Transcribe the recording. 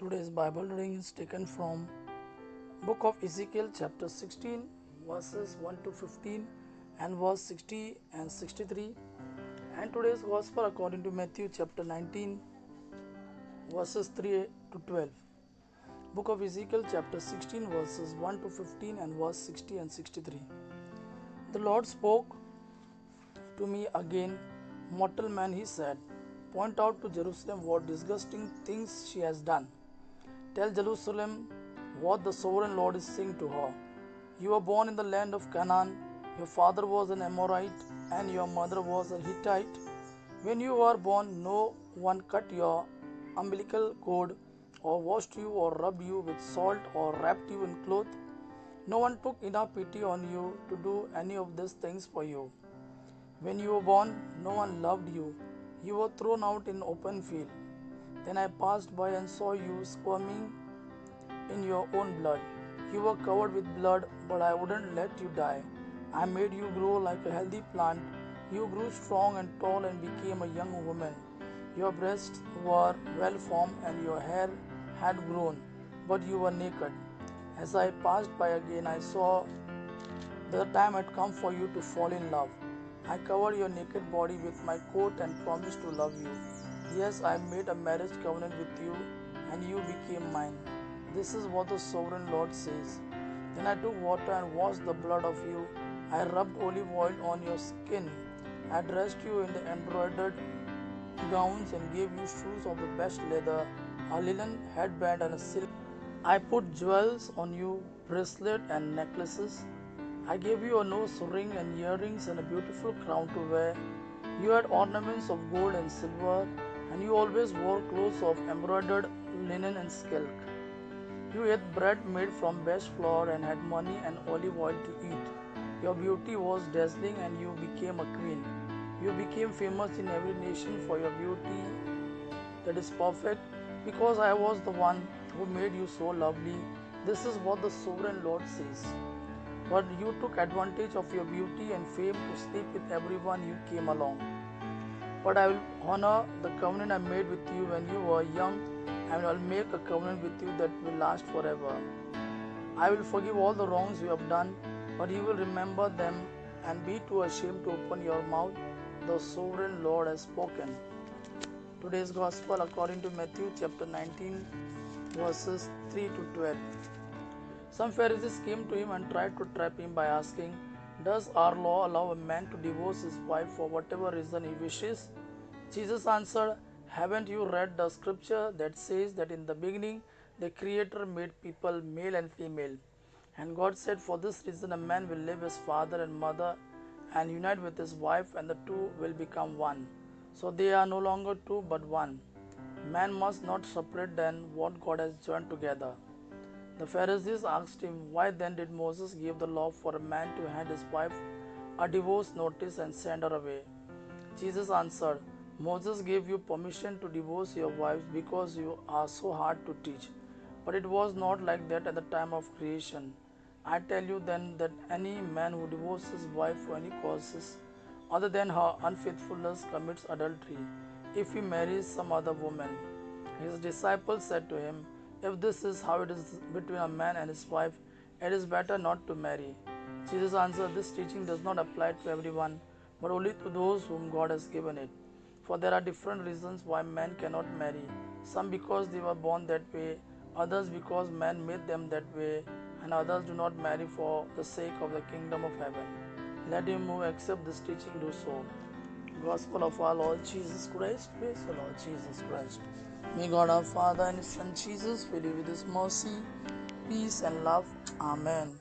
Today's Bible reading is taken from Book of Ezekiel chapter 16 verses 1 to 15 and verse 60 and 63, and today's Gospel according to Matthew chapter 19 verses 3 to 12. Book of Ezekiel chapter 16 verses 1 to 15 and verse 60 and 63. The Lord spoke to me again, mortal man, he said, point out to Jerusalem what disgusting things she has done. Tell Jerusalem what the sovereign Lord is saying to her. You were born in the land of Canaan. Your father was an Amorite and your mother was a Hittite. When you were born, no one cut your umbilical cord or washed you or rubbed you with salt or wrapped you in cloth. No one took enough pity on you to do any of these things for you. When you were born, no one loved you. You were thrown out in open field. Then I passed by and saw you squirming in your own blood. You were covered with blood, but I wouldn't let you die. I made you grow like a healthy plant. You grew strong and tall and became a young woman. Your breasts were well formed and your hair had grown, but you were naked. As I passed by again, I saw that the time had come for you to fall in love. I covered your naked body with my coat and promised to love you. Yes, I made a marriage covenant with you, and you became mine. This is what the sovereign Lord says. Then I took water and washed the blood of you. I rubbed olive oil on your skin. I dressed you in the embroidered gowns and gave you shoes of the best leather, a linen headband and a silk. I put jewels on you, bracelet and necklaces. I gave you a nose ring and earrings and a beautiful crown to wear. You had ornaments of gold and silver, and you always wore clothes of embroidered linen and silk. You ate bread made from best flour and had money and olive oil to eat. Your beauty was dazzling and you became a queen. You became famous in every nation for your beauty that is perfect, because I was the one who made you so lovely. This is what the sovereign Lord says. But you took advantage of your beauty and fame to sleep with everyone you came along. But I will honor the covenant I made with you when you were young, and I will make a covenant with you that will last forever. I will forgive all the wrongs you have done, but you will remember them and be too ashamed to open your mouth. The sovereign Lord has spoken. Today's Gospel according to Matthew chapter 19 verses 3 to 12. Some Pharisees came to him and tried to trap him by asking, does our law allow a man to divorce his wife for whatever reason he wishes? Jesus answered, haven't you read the scripture that says that in the beginning the Creator made people male and female? And God said, for this reason a man will leave his father and mother and unite with his wife, and the two will become one. So they are no longer two but one. Man must not separate then what God has joined together. The Pharisees asked him, why then did Moses give the law for a man to hand his wife a divorce notice and send her away? Jesus answered, Moses gave you permission to divorce your wives because you are so hard to teach. But it was not like that at the time of creation. I tell you then that any man who divorces his wife for any causes other than her unfaithfulness commits adultery if he marries some other woman. His disciples said to him, if this is how it is between a man and his wife, it is better not to marry. Jesus answered, this teaching does not apply to everyone, but only to those whom God has given it. For there are different reasons why men cannot marry, some because they were born that way, others because man made them that way, and others do not marry for the sake of the kingdom of heaven. Let him who accept this teaching do so. Gospel of our Lord Jesus Christ. Praise the Lord Jesus Christ. May God our Father and His Son Jesus fill you with His mercy, peace and love. Amen.